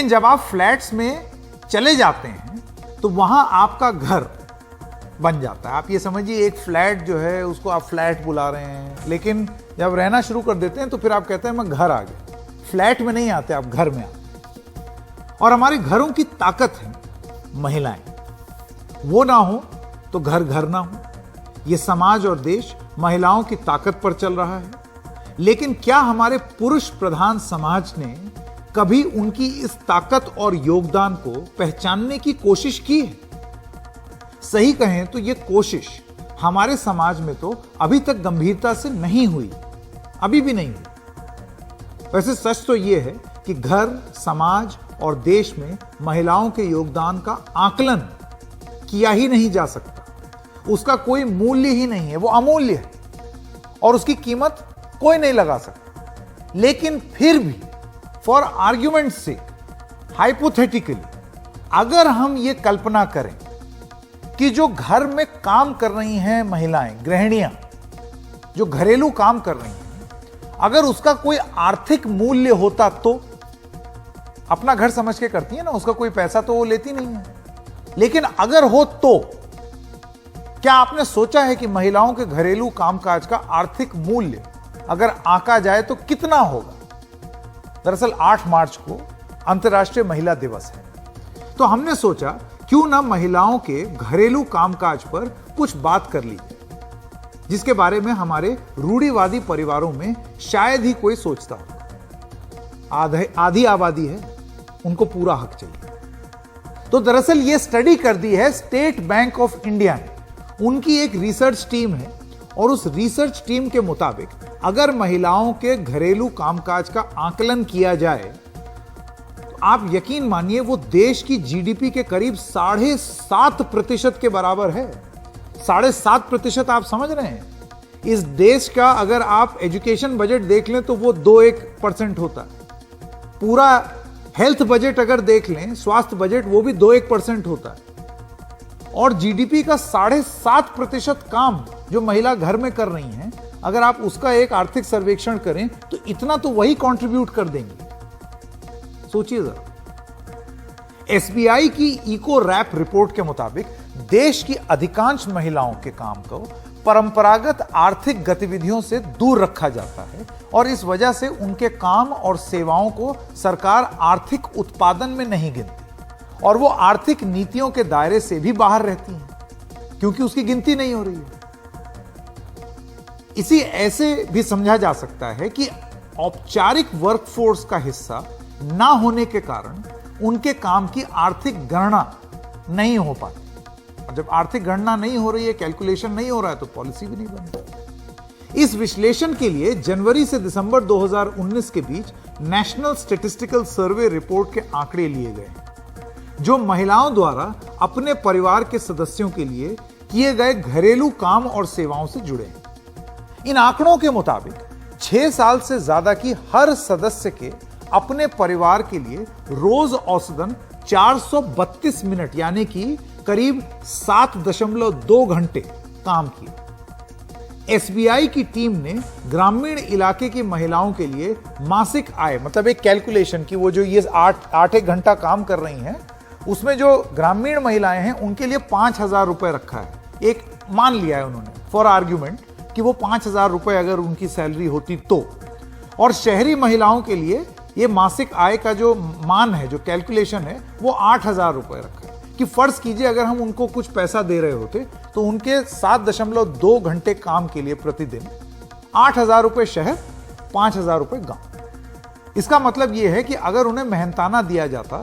लेकिन जब आप फ्लैट्स में चले जाते हैं तो वहां आपका घर बन जाता है। आप ये समझिए एक फ्लैट जो है उसको आप फ्लैट बुला रहे हैं, लेकिन जब रहना शुरू कर देते हैं तो फिर आप कहते हैं मैं घर आ गया। फ्लैट में नहीं आते, आप घर में आते। और हमारे घरों की ताकत है महिलाएं। वो ना हो तो घर घर ना हो। ये समाज और देश महिलाओं की ताकत पर चल रहा है। लेकिन क्या हमारे पुरुष प्रधान समाज ने कभी उनकी इस ताकत और योगदान को पहचानने की कोशिश की है? सही कहें तो यह कोशिश हमारे समाज में तो अभी तक गंभीरता से नहीं हुई, अभी भी नहीं हुई। वैसे सच तो यह है कि घर, समाज और देश में महिलाओं के योगदान का आकलन किया ही नहीं जा सकता। उसका कोई मूल्य ही नहीं है, वो अमूल्य है और उसकी कीमत कोई नहीं लगा सकता। लेकिन फिर भी फॉर आर्ग्यूमेंट से, हाइपोथेटिकली, अगर हम ये कल्पना करें कि जो घर में काम कर रही हैं महिलाएं, गृहिणियां जो घरेलू काम कर रही हैं, अगर उसका कोई आर्थिक मूल्य होता तो, अपना घर समझ के करती है ना, उसका कोई पैसा तो वो लेती नहीं है। लेकिन अगर हो तो क्या आपने सोचा है कि महिलाओं के घरेलू कामकाज का आर्थिक मूल्य अगर आंका जाए तो कितना होगा? दरअसल 8 मार्च को अंतर्राष्ट्रीय महिला दिवस है, तो हमने सोचा क्यों ना महिलाओं के घरेलू कामकाज पर कुछ बात कर ली जाए, जिसके बारे में हमारे रूढ़िवादी परिवारों में शायद ही कोई सोचता हो। आधी आबादी है, उनको पूरा हक चाहिए। तो दरअसल यह स्टडी कर दी है स्टेट बैंक ऑफ इंडिया ने। उनकी एक रिसर्च टीम है और उस रिसर्च टीम के मुताबिक अगर महिलाओं के घरेलू कामकाज का आकलन किया जाए तो आप यकीन मानिए वो देश की जीडीपी के करीब 7.5% के बराबर है। 7.5% आप समझ रहे हैं? इस देश का अगर आप एजुकेशन बजट देख लें तो वो 2-1% होता है। पूरा हेल्थ बजट अगर देख लें, स्वास्थ्य बजट, वो भी 2-1% होता है। और जीडीपी का 7.5% काम जो महिला घर में कर रही हैं, अगर आप उसका एक आर्थिक सर्वेक्षण करें तो इतना तो वही कंट्रीब्यूट कर देंगे। सोचिए जरा। एसबीआई की इको रैप रिपोर्ट के मुताबिक देश की अधिकांश महिलाओं के काम को परंपरागत आर्थिक गतिविधियों से दूर रखा जाता है और इस वजह से उनके काम और सेवाओं को सरकार आर्थिक उत्पादन में नहीं गिनती और वो आर्थिक नीतियों के दायरे से भी बाहर रहती हैं क्योंकि उसकी गिनती नहीं हो रही है। इसी ऐसे भी समझा जा सकता है कि औपचारिक वर्कफोर्स का हिस्सा ना होने के कारण उनके काम की आर्थिक गणना नहीं हो पाती। और जब आर्थिक गणना नहीं हो रही है, कैलकुलेशन नहीं हो रहा है, तो पॉलिसी भी नहीं बन रही। इस विश्लेषण के लिए जनवरी से दिसंबर 2019 के बीच नेशनल स्टैटिस्टिकल सर्वे रिपोर्ट के आंकड़े लिए गए जो महिलाओं द्वारा अपने परिवार के सदस्यों के लिए किए गए घरेलू काम और सेवाओं से जुड़े हैं। इन आंकड़ों के मुताबिक 6 साल से ज्यादा की हर सदस्य के अपने परिवार के लिए रोज औसतन 432 मिनट यानी कि करीब 7.2 घंटे काम किए। एसबीआई की टीम ने ग्रामीण इलाके की महिलाओं के लिए मासिक आय, मतलब एक कैलकुलेशन की वो जो ये 8 घंटा काम कर रही हैं, उसमें जो ग्रामीण महिलाएं हैं उनके लिए 5,000 रुपए रखा है। एक मान लिया है उन्होंने फॉर आर्ग्यूमेंट कि वो 5,000 रुपए अगर उनकी सैलरी होती तो। और शहरी महिलाओं के लिए ये मासिक आय का जो मान है, जो कैलकुलेशन है, वो 8,000 रुपए रखा है कि फर्ज कीजिए अगर हम उनको कुछ पैसा दे रहे होते तो उनके 7.2 घंटे काम के लिए प्रतिदिन 8,000 रुपए शहर, 5,000 रुपए गांव। इसका मतलब यह है कि अगर उन्हें मेहनताना दिया जाता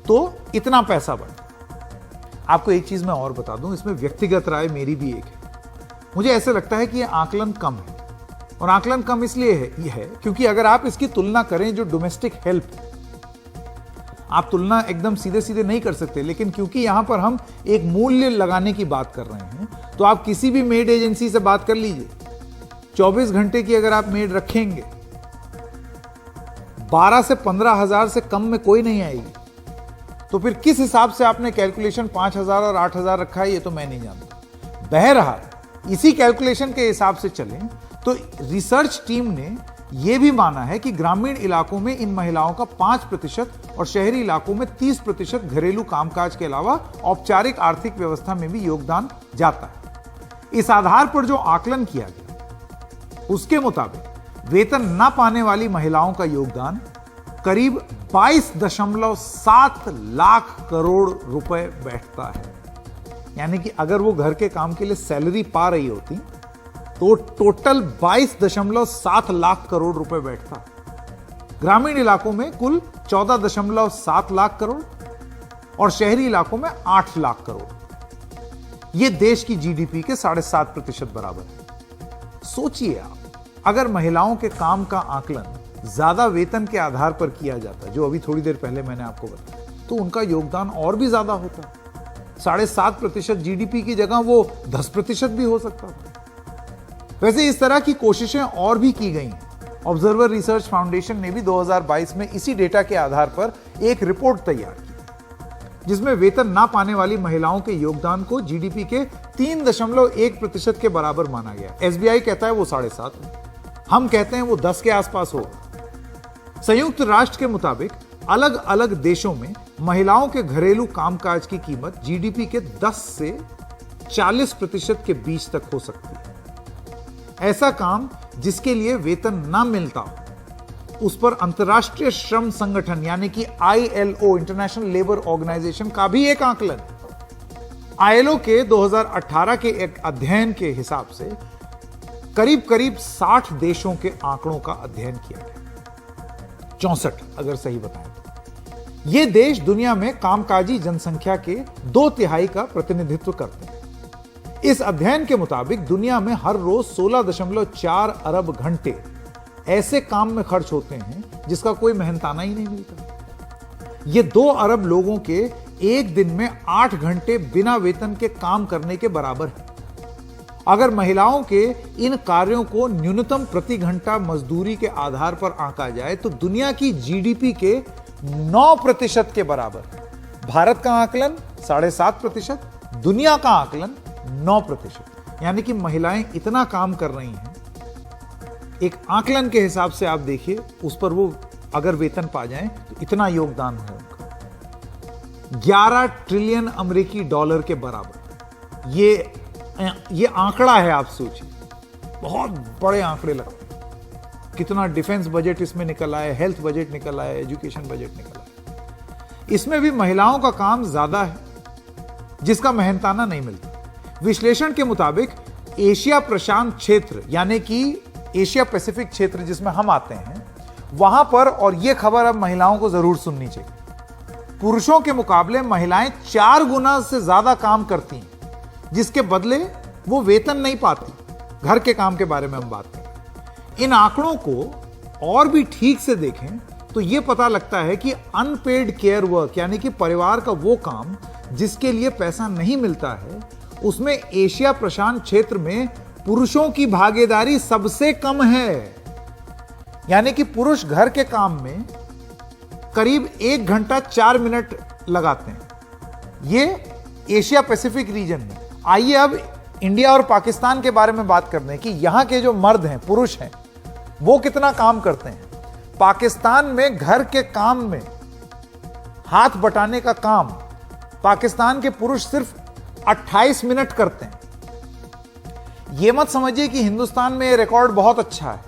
तो इतना पैसा बनता। आपको एक चीज मैं और बता दूं, इसमें व्यक्तिगत राय मेरी भी एक है। मुझे ऐसा लगता है कि यह आकलन कम है और आकलन कम इसलिए है क्योंकि अगर आप इसकी तुलना करें जो डोमेस्टिक हेल्प, आप तुलना एकदम सीधे सीधे नहीं कर सकते, लेकिन क्योंकि यहां पर हम एक मूल्य लगाने की बात कर रहे हैं तो आप किसी भी मेड एजेंसी से बात कर लीजिए। 24 घंटे की अगर आप मेड रखेंगे 12 से 15,000 से कम में कोई नहीं आएगी। तो फिर किस हिसाब से आपने कैलकुलेशन 5,000 और 8,000 रखा है ये तो मैं नहीं जानता। बहरहाल इसी कैलकुलेशन के हिसाब से चलें तो रिसर्च टीम ने यह भी माना है कि ग्रामीण इलाकों में इन महिलाओं का 5% और शहरी इलाकों में 30% घरेलू कामकाज के अलावा औपचारिक आर्थिक व्यवस्था में भी योगदान जाता है। इस आधार पर जो आकलन किया गया उसके मुताबिक वेतन न पाने वाली महिलाओं का योगदान करीब 22.7 लाख करोड़ रुपए बैठता है। यानी कि अगर वो घर के काम के लिए सैलरी पा रही होती तो टोटल 22.7 लाख करोड़ रुपए बैठता। ग्रामीण इलाकों में कुल 14.7 लाख करोड़ और शहरी इलाकों में 8 लाख करोड़। यह देश की जीडीपी के 7.5% बराबर है। सोचिए आप, अगर महिलाओं के काम का आकलन ज्यादा वेतन के आधार पर किया जाता, जो अभी थोड़ी देर पहले मैंने आपको बताया, तो उनका योगदान और भी ज्यादा होता। 7.5% जीडीपी की जगह वो 10% भी हो सकता था। वैसे इस तरह की कोशिशें और भी की गई हैं। ऑब्जर्वर रिसर्च फाउंडेशन ने भी 2022 में इसी डेटा के आधार पर एक रिपोर्ट तैयार की, जिसमें वेतन ना पाने वाली महिलाओं के योगदान को जीडीपी के 3.1% के बराबर माना गया। एसबीआई कहता है वो 7.5 है, हम कहते हैं वो 10 के आसपास होगा। संयुक्त राष्ट्र के मुताबिक अलग अलग देशों में महिलाओं के घरेलू कामकाज की कीमत जीडीपी के 10 से 40% के बीच तक हो सकती है। ऐसा काम जिसके लिए वेतन ना मिलता हो, उस पर अंतर्राष्ट्रीय श्रम संगठन यानी कि आईएलओ, इंटरनेशनल लेबर ऑर्गेनाइजेशन का भी एक आकलन। आईएलओ के 2018 के एक अध्ययन के हिसाब से करीब करीब 60 देशों के आंकड़ों का अध्ययन किया गया, 64 अगर सही बताएं तो। ये देश दुनिया में कामकाजी जनसंख्या के 2/3 का प्रतिनिधित्व करते हैं। इस अध्ययन के मुताबिक दुनिया में हर रोज 16.4 अरब घंटे ऐसे काम में खर्च होते हैं जिसका कोई मेहनताना ही नहीं मिलता। ये 2 अरब लोगों के एक दिन में 8 घंटे बिना वेतन के काम करने के बराबर है। अगर महिलाओं के इन कार्यों को न्यूनतम प्रति घंटा मजदूरी के आधार पर आंका जाए तो दुनिया की जीडीपी के 9% के बराबर है। भारत का आकलन 7.5%, दुनिया का आकलन 9%। यानी कि महिलाएं इतना काम कर रही हैं, एक आकलन के हिसाब से आप देखिए, उस पर वो अगर वेतन पा जाएं तो इतना योगदान है उनका। 11 ट्रिलियन अमेरिकी डॉलर के बराबर ये आंकड़ा है। आप सोचिए, बहुत बड़े आंकड़े लगते हैं। कितना डिफेंस बजट इसमें निकल आया, हेल्थ बजट निकल आया, एजुकेशन बजट निकल आया। इसमें भी महिलाओं का काम ज्यादा है जिसका मेहनताना नहीं मिलता। विश्लेषण के मुताबिक एशिया प्रशांत क्षेत्र यानी कि एशिया पैसिफिक क्षेत्र जिसमें हम आते हैं, वहां पर, और यह खबर अब महिलाओं को जरूर सुननी चाहिए, पुरुषों के मुकाबले महिलाएं 4 गुना से ज्यादा काम करती हैं, जिसके बदले वो वेतन नहीं पाती। घर के काम के बारे में हम बात करें, इन आंकड़ों को और भी ठीक से देखें तो यह पता लगता है कि अनपेड केयर वर्क यानी कि परिवार का वो काम जिसके लिए पैसा नहीं मिलता है, उसमें एशिया प्रशांत क्षेत्र में पुरुषों की भागीदारी सबसे कम है। यानी कि पुरुष घर के काम में करीब 1 घंटा 4 मिनट लगाते हैं। ये एशिया पैसिफिक रीजन में। आइए अब इंडिया और पाकिस्तान के बारे में बात करते हैं कि यहां के जो मर्द हैं, पुरुष हैं, वो कितना काम करते हैं। पाकिस्तान में घर के काम में हाथ बटाने का काम पाकिस्तान के पुरुष सिर्फ 28 मिनट करते हैं। यह मत समझिए कि हिंदुस्तान में यह रिकॉर्ड बहुत अच्छा है।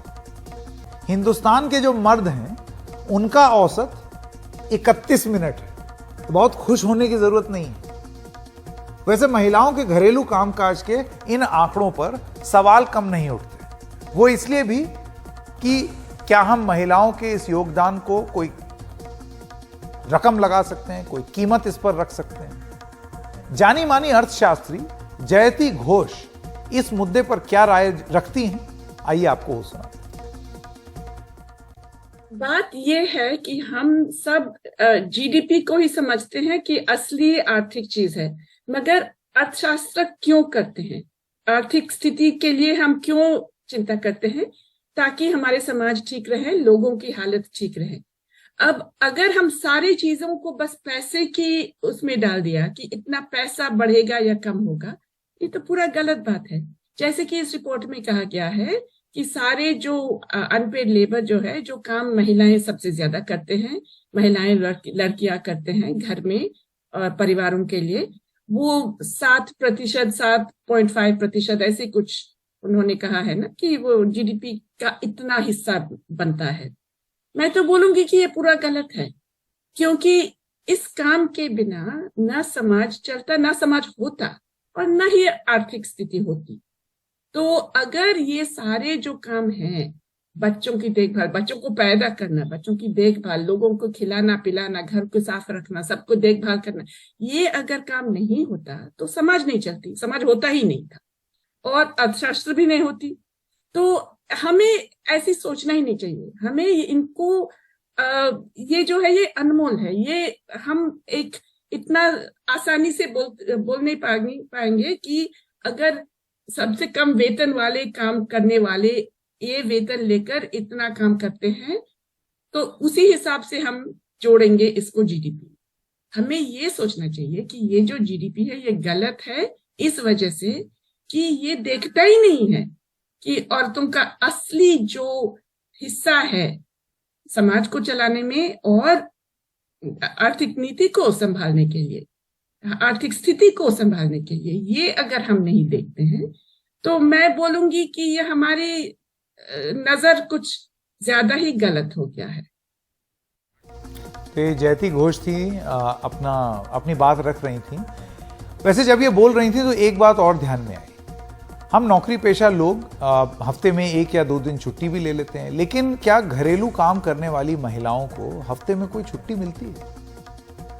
हिंदुस्तान के जो मर्द हैं उनका औसत 31 मिनट है, तो बहुत खुश होने की जरूरत नहीं है। वैसे महिलाओं के घरेलू कामकाज के इन आंकड़ों पर सवाल कम नहीं उठते। वो इसलिए भी कि क्या हम महिलाओं के इस योगदान को कोई रकम लगा सकते हैं, कोई कीमत इस पर रख सकते हैं। जानी मानी अर्थशास्त्री जयती घोष इस मुद्दे पर क्या राय रखती हैं, आइए आपको वो सुनाते हैं। बात यह है कि हम सब जीडीपी को ही समझते हैं कि असली आर्थिक चीज है, मगर अर्थशास्त्र क्यों करते हैं? आर्थिक स्थिति के लिए हम क्यों चिंता करते हैं? ताकि हमारे समाज ठीक रहे, लोगों की हालत ठीक रहे। अब अगर हम सारी चीजों को बस पैसे की उसमें डाल दिया कि इतना पैसा बढ़ेगा या कम होगा, ये तो पूरा गलत बात है। जैसे कि इस रिपोर्ट में कहा गया है कि सारे जो अनपेड लेबर जो है, जो काम महिलाएं सबसे ज्यादा करते हैं, महिलाएं लड़कियां करते हैं घर में और परिवारों के लिए, वो 7%, 7.5% ऐसे कुछ उन्होंने कहा है ना कि वो जीडीपी का इतना हिस्सा बनता है। मैं तो बोलूंगी कि ये पूरा गलत है, क्योंकि इस काम के बिना ना समाज चलता, ना समाज होता, और ना ही आर्थिक स्थिति होती। तो अगर ये सारे जो काम हैं, बच्चों की देखभाल, बच्चों को पैदा करना, बच्चों की देखभाल, लोगों को खिलाना पिलाना, घर को साफ रखना, सबको देखभाल करना, ये अगर काम नहीं होता तो समाज नहीं चलती, समाज होता ही नहीं था, और अर्थशास्त्र भी नहीं होती। तो हमें ऐसी सोचना ही नहीं चाहिए। हमें इनको ये जो है ये अनमोल है, ये हम एक इतना आसानी से बोल नहीं पाएंगे कि अगर सबसे कम वेतन वाले काम करने वाले ये वेतन लेकर इतना काम करते हैं, तो उसी हिसाब से हम जोड़ेंगे इसको जीडीपी। हमें ये सोचना चाहिए कि ये जो जीडीपी है ये गलत है, इस वजह से कि ये देखता ही नहीं है कि औरतों का असली जो हिस्सा है समाज को चलाने में और आर्थिक नीति को संभालने के लिए, आर्थिक स्थिति को संभालने के लिए, ये अगर हम नहीं देखते हैं तो मैं बोलूंगी कि ये हमारी नजर कुछ ज्यादा ही गलत हो गया है। तो जयती घोष थी, अपनी बात रख रही थी। वैसे जब ये बोल रही थी तो एक बात और ध्यान में आई, हम नौकरी पेशा लोग हफ्ते में 1 या 2 दिन छुट्टी भी ले लेते हैं, लेकिन क्या घरेलू काम करने वाली महिलाओं को हफ्ते में कोई छुट्टी मिलती है?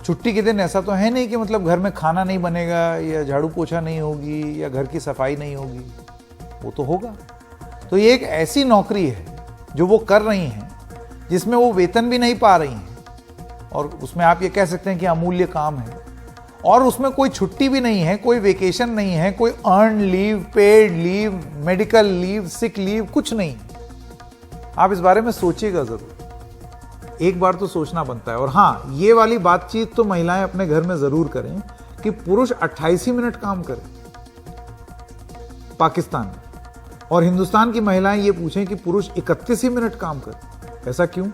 छुट्टी के दिन ऐसा तो है नहीं कि मतलब घर में खाना नहीं बनेगा या झाड़ू पोछा नहीं होगी या घर की सफाई नहीं होगी, वो तो होगा। तो ये एक ऐसी नौकरी है जो वो कर रही हैं, जिसमें वो वेतन भी नहीं पा रही हैं, और उसमें आप ये कह सकते हैं कि अमूल्य काम है, और उसमें कोई छुट्टी भी नहीं है, कोई वेकेशन नहीं है, कोई earn leave, paid leave, medical leave, sick leave, कुछ नहीं। आप इस बारे में सोचिएगा जरूर, एक बार तो सोचना बनता है। और हाँ, ये वाली बातचीत तो महिलाएं अपने घर में जरूर करें कि पुरुष 28 ही मिनट काम करें पाकिस्तान में, और हिंदुस्तान की महिलाएं ये पूछें कि पुरुष 31 ही मिनट काम करें। ऐसा क्यों?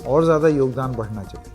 और ज्यादा योगदान बढ़ना चाहिए।